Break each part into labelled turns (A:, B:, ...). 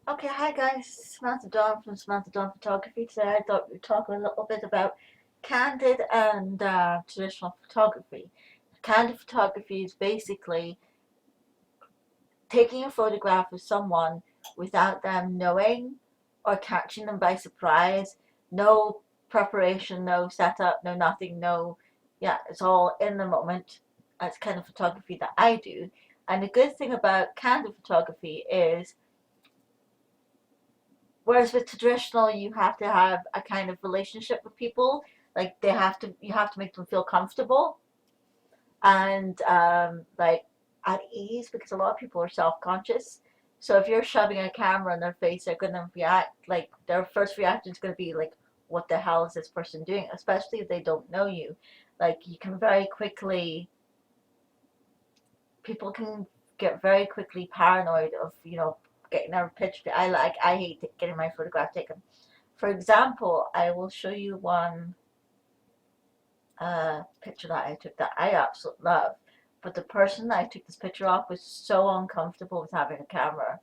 A: Okay, hi guys, Samantha Dawn from Samantha Dawn Photography. Today I thought we'd talk a little bit about candid and traditional photography. Candid photography is basically taking a photograph of someone without them knowing or catching them by surprise. No preparation, no setup, no nothing, yeah, it's all in the moment. That's kind of photography that I do. And the good thing about candid photography is whereas with traditional, you have to have a kind of relationship with people. Like you have to make them feel comfortable and like at ease because a lot of people are self-conscious. So if you're shoving a camera in their face, they're gonna react like their first reaction is gonna be like, "What the hell is this person doing?" Especially if they don't know you. Like you can very quickly, people can get very quickly paranoid of getting their picture. I hate getting my photograph taken. For example, I will show you one picture that I took that I absolutely love. But the person that I took this picture of was so uncomfortable with having a camera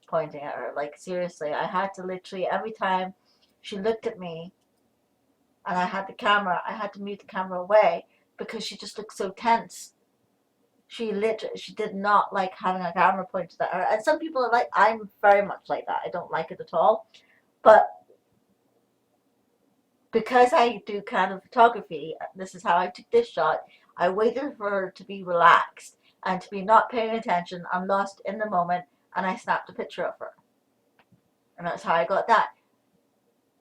A: pointing at her. Like, seriously, I had to literally, every time she looked at me and I had the camera, I had to move the camera away because she just looked so tense. She did not like having a camera pointed at her. And some people are like, I'm very much like that. I don't like it at all. But because I do kind of photography, this is how I took this shot. I waited for her to be relaxed and to be not paying attention. I'm lost in the moment, and I snapped a picture of her. And that's how I got that.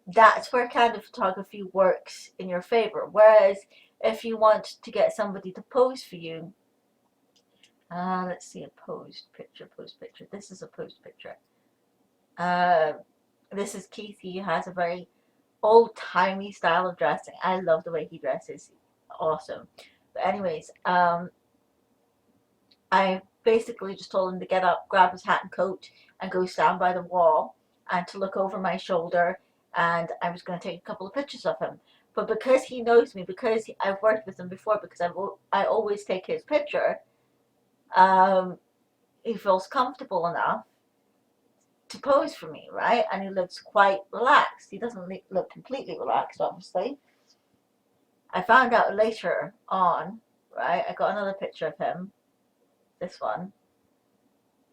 A: That's where kind of photography works in your favor. Whereas if you want to get somebody to pose for you, let's see, a posed picture, posed picture. This is a posed picture. Uh, this is Keith. He has a very old-timey style of dressing. I love the way he dresses. Awesome. But anyways, I basically just told him to get up, grab his hat and coat, and go stand by the wall, and to look over my shoulder, and I was going to take a couple of pictures of him. But because he knows me, because I've worked with him before, because I always take his picture, um, he feels comfortable enough to pose for me, right? And he looks quite relaxed. He doesn't look completely relaxed, obviously. I found out later on, right? I got another picture of him, this one,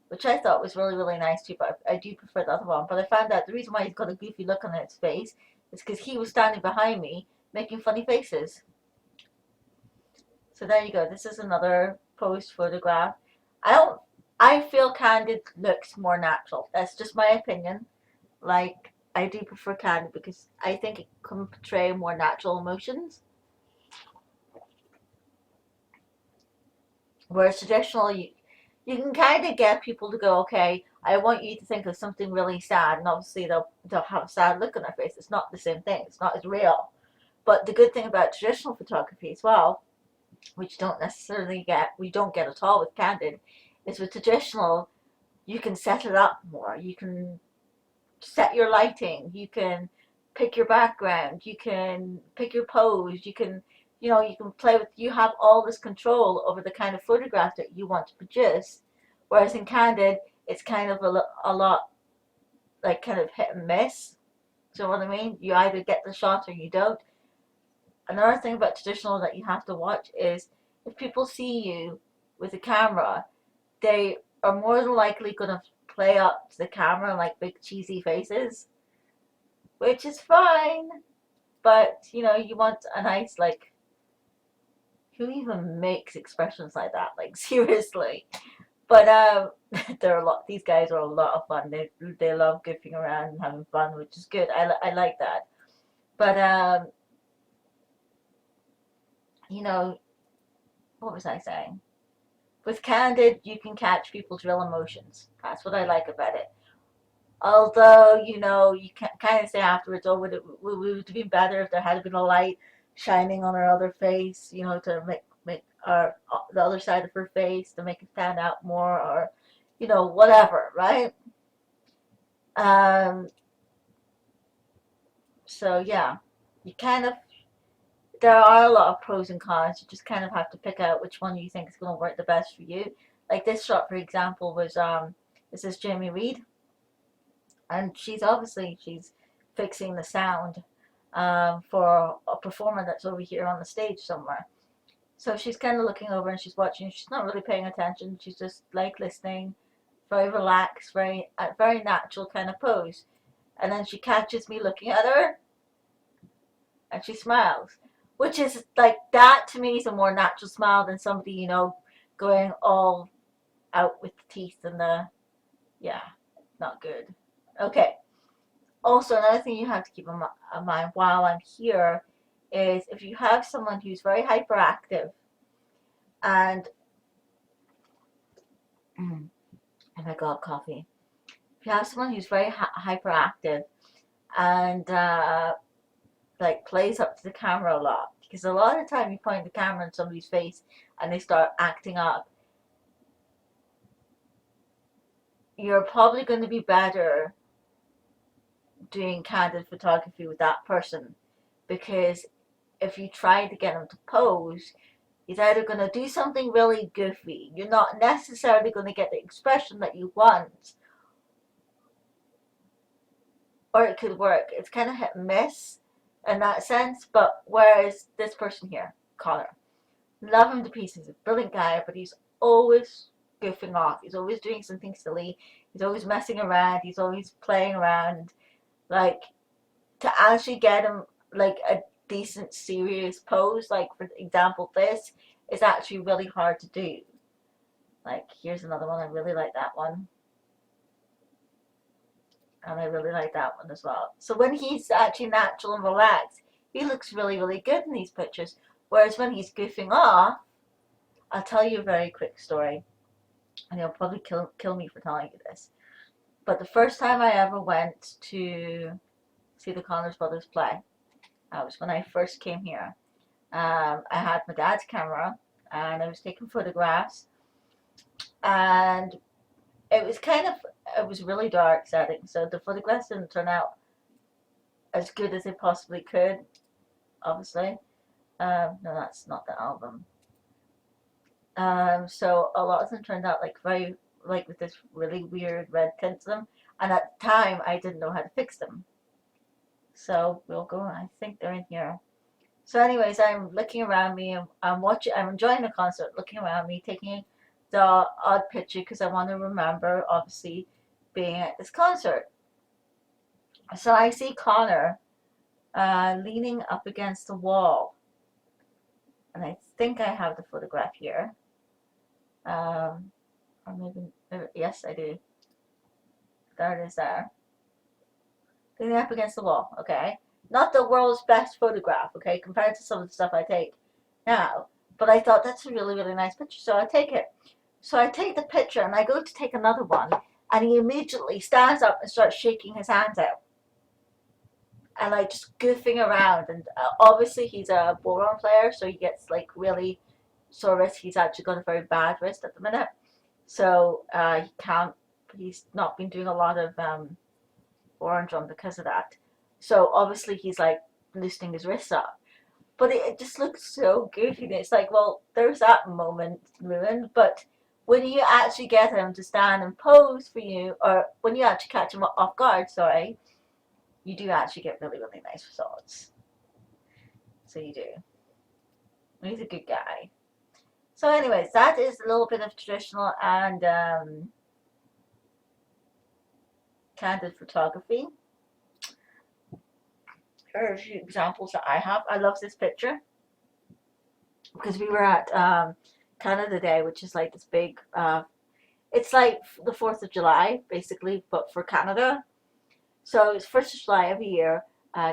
A: which I thought was really, really nice too, but I do prefer the other one. But I found out the reason why he's got a goofy look on his face is because he was standing behind me making funny faces. So there you go. This is another post photograph. I don't. I feel Candid looks more natural. That's just my opinion. Like I do prefer Candid because I think it can portray more natural emotions. Whereas traditional, you can kind of get people to go, okay, I want you to think of something really sad, and obviously they'll have a sad look on their face. It's not the same thing. It's not as real. But the good thing about traditional photography as well, which we don't get at all with Candid, is with traditional, you can set it up more. You can set your lighting. You can pick your background. You can pick your pose. You can play with, you have all this control over the kind of photograph that you want to produce. Whereas in Candid, it's kind of a lot like kind of hit and miss. So what I mean? You either get the shot or you don't. Another thing about traditional that you have to watch is if people see you with a camera, they are more than likely going to play up to the camera like big cheesy faces, which is fine. But you want a nice like, who even makes expressions like that? Like seriously. But they're a lot. These guys are a lot of fun. They love goofing around and having fun, which is good. I like that. But you know, what was I saying? With Candid, you can catch people's real emotions. That's what I like about it. Although you can kind of say afterwards, oh, would it have been better if there had been a light shining on her other face, to make our the other side of her face to make it stand out more, or whatever, right? Um, so yeah, you kind of there are a lot of pros and cons. You just kind of have to pick out which one you think is going to work the best for you. Like this shot, for example, was this is Jamie Reed. and she's fixing the sound for a performer that's over here on the stage somewhere. So she's kind of looking over and she's watching. She's not really paying attention. She's just like listening, very relaxed, very natural kind of pose. And then she catches me looking at her, and she smiles, which is like that to me is a more natural smile than somebody going all out with the teeth and the yeah, not good. Okay. Also, another thing you have to keep in mind while I'm here is if you have someone who's very hyperactive and oh my god, coffee. If you have someone who's very hyperactive and like plays up to the camera a lot, because a lot of the time you point the camera in somebody's face and they start acting up, you're probably going to be better doing candid photography with that person, because if you try to get them to pose, he's either going to do something really goofy. You're not necessarily going to get the expression that you want, or it could work. It's kind of hit and miss in that sense. But whereas this person here, Connor, love him to pieces. He's a brilliant guy, but he's always goofing off. He's always doing something silly. He's always messing around. He's always playing around. Like, to actually get him like a decent serious pose, like for example this, is actually really hard to do. Like, here's another one. I really like that one, and I really like that one as well. So when he's actually natural and relaxed, he looks really, really good in these pictures. Whereas when he's goofing off, I'll tell you a very quick story, and you'll probably kill me for telling you this. But the first time I ever went to see the Connors brothers play, was when I first came here. I had my dad's camera and I was taking photographs, and it was really dark setting, so the photographs didn't turn out as good as they possibly could, obviously. No, that's not the album. So a lot of them turned out like very, like with this really weird red tint to them, and at the time I didn't know how to fix them. So we'll go, I think they're in here. So anyways, I'm looking around me, I'm enjoying the concert, looking around me, taking the odd picture because I want to remember, obviously, being at this concert. So I see Connor leaning up against the wall, and I think I have the photograph here. Or maybe, yes, I do. There it is there. Leaning up against the wall, okay? Not the world's best photograph, okay, compared to some of the stuff I take now. But I thought that's a really, really nice picture, so I take it. So I take the picture and I go to take another one, and he immediately stands up and starts shaking his hands out. And like just goofing around. And obviously he's a boron player, so he gets like really sore wrist. He's actually got a very bad wrist at the minute. So he's not been doing a lot of boron drum because of that. So obviously he's like loosening his wrists up. But it just looks so goofy. And it's like, well, there's that moment ruined, but when you actually get him to stand and pose for you, or when you actually catch him off guard, sorry, you do actually get really, really nice results. So you do. He's a good guy. So anyways, that is a little bit of traditional and candid photography. Here are a few examples that I have. I love this picture because we were at Canada Day, which is like this big, it's like the 4th of July, basically, but for Canada. So it's 1st of July every year,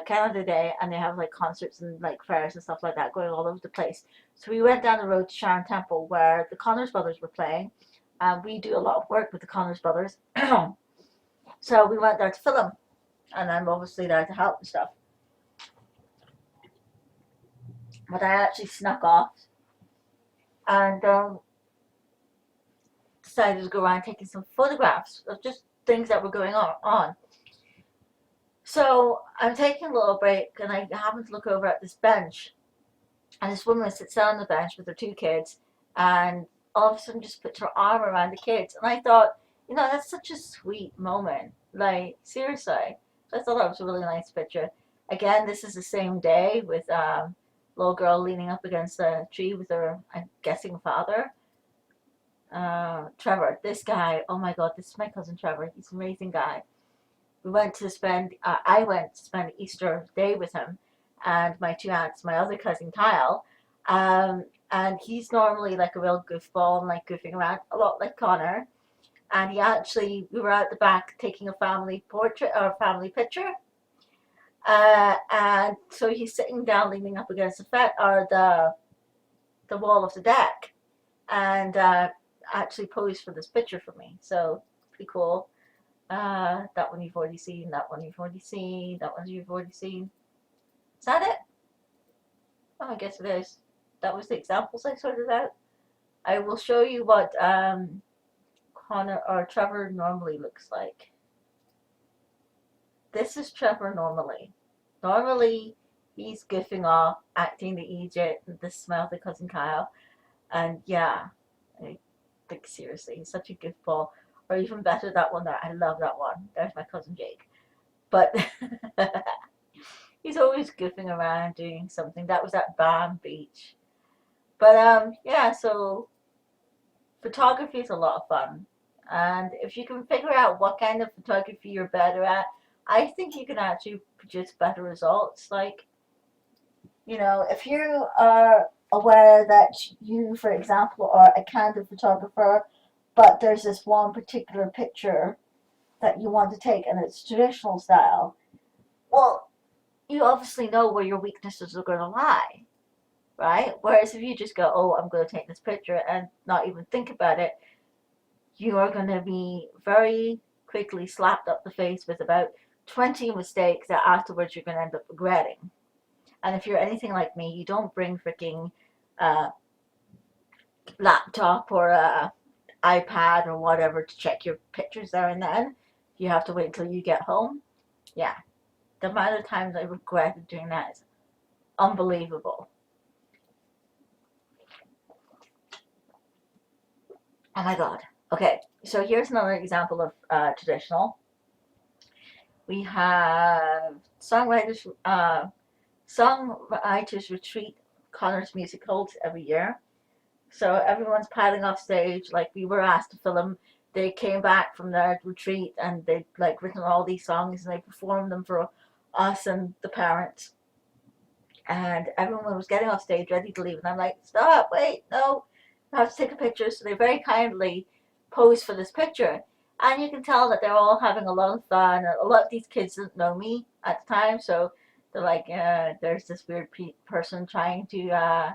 A: Canada Day, and they have like concerts and like fairs and stuff like that going all over the place. So we went down the road to Sharon Temple where the Connors brothers were playing, and we do a lot of work with the Connors brothers. So we went there to film, and I'm obviously there to help and stuff. But I actually snuck off and decided to go around taking some photographs of just things that were going on. So I'm taking a little break, and I happen to look over at this bench, and this woman sits down on the bench with her 2 kids, and all of a sudden just puts her arm around the kids. And I thought, that's such a sweet moment. Like, seriously. So I thought that was a really nice picture. Again, this is the same day with little girl leaning up against a tree with her, I'm guessing, father. Trevor, this guy, oh my god, this is my cousin Trevor. He's an amazing guy. I went to spend Easter Day with him and my two aunts, my other cousin Kyle. And he's normally like a real goofball and like goofing around a lot like Connor. And we were at the back taking a family portrait or family picture. And so he's sitting down, leaning up against the wall of the deck, and actually posed for this picture for me. So pretty cool. That one you've already seen. That one you've already seen. That one you've already seen. Is that it? Oh, I guess it is. That was the examples I sorted out. I will show you what Connor or Trevor normally looks like. This is Trevor normally. Normally, he's goofing off, acting the idiot, the smelly cousin Kyle. And yeah, I think seriously, he's such a goofball. Or even better, that one there. I love that one. There's my cousin Jake. But he's always goofing around doing something. That was at Bam Beach. But yeah, so photography is a lot of fun. And if you can figure out what kind of photography you're better at, I think you can actually produce better results. Like, if you are aware that you, for example, are a candid photographer, but there's this one particular picture that you want to take and it's traditional style, well, you obviously know where your weaknesses are going to lie, right? Whereas if you just go, oh, I'm going to take this picture and not even think about it, you are going to be very quickly slapped up the face with about 20 mistakes that afterwards you're going to end up regretting. And if you're anything like me, you don't bring freaking laptop or iPad or whatever to check your pictures there and then. You have to wait until you get home. Yeah, the amount of times I regretted doing that is unbelievable. Oh my god. Okay, so here's another example of traditional. We have songwriters retreat. Connor's music holds every year. So everyone's piling off stage. Like, we were asked to film. They came back from their retreat and they'd like written all these songs and they performed them for us and the parents. And everyone was getting off stage ready to leave. And I'm like, stop, wait, no, I have to take a picture. So they very kindly posed for this picture. And you can tell that they're all having a lot of fun. A lot of these kids didn't know me at the time. So they're like, there's this weird person trying to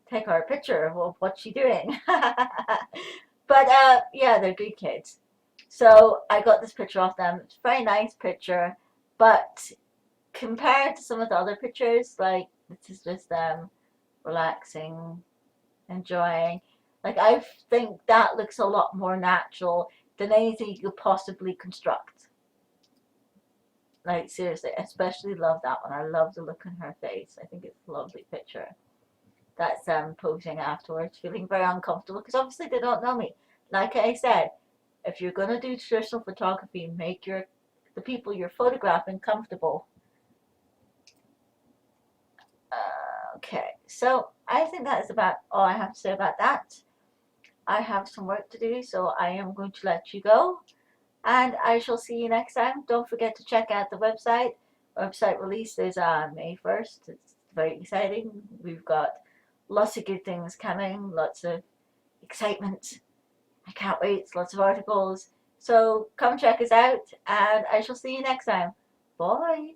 A: take our picture. Well, what's she doing? But yeah, they're good kids. So I got this picture off them. It's a very nice picture, but compared to some of the other pictures, like, this is just them relaxing, enjoying. Like, I think that looks a lot more natural than anything you could possibly construct. Like, seriously, I especially love that one. I love the look on her face. I think it's a lovely picture. That's posing afterwards, feeling very uncomfortable because obviously they don't know me. Like I said, if you're gonna do traditional photography, make the people you're photographing comfortable. Okay, so I think that is about all I have to say about that. I have some work to do, so I am going to let you go. And I shall see you next time. Don't forget to check out the website. Website release is May 1st. It's very exciting. We've got lots of good things coming, lots of excitement. I can't wait. Lots of articles. So come check us out, and I shall see you next time. Bye.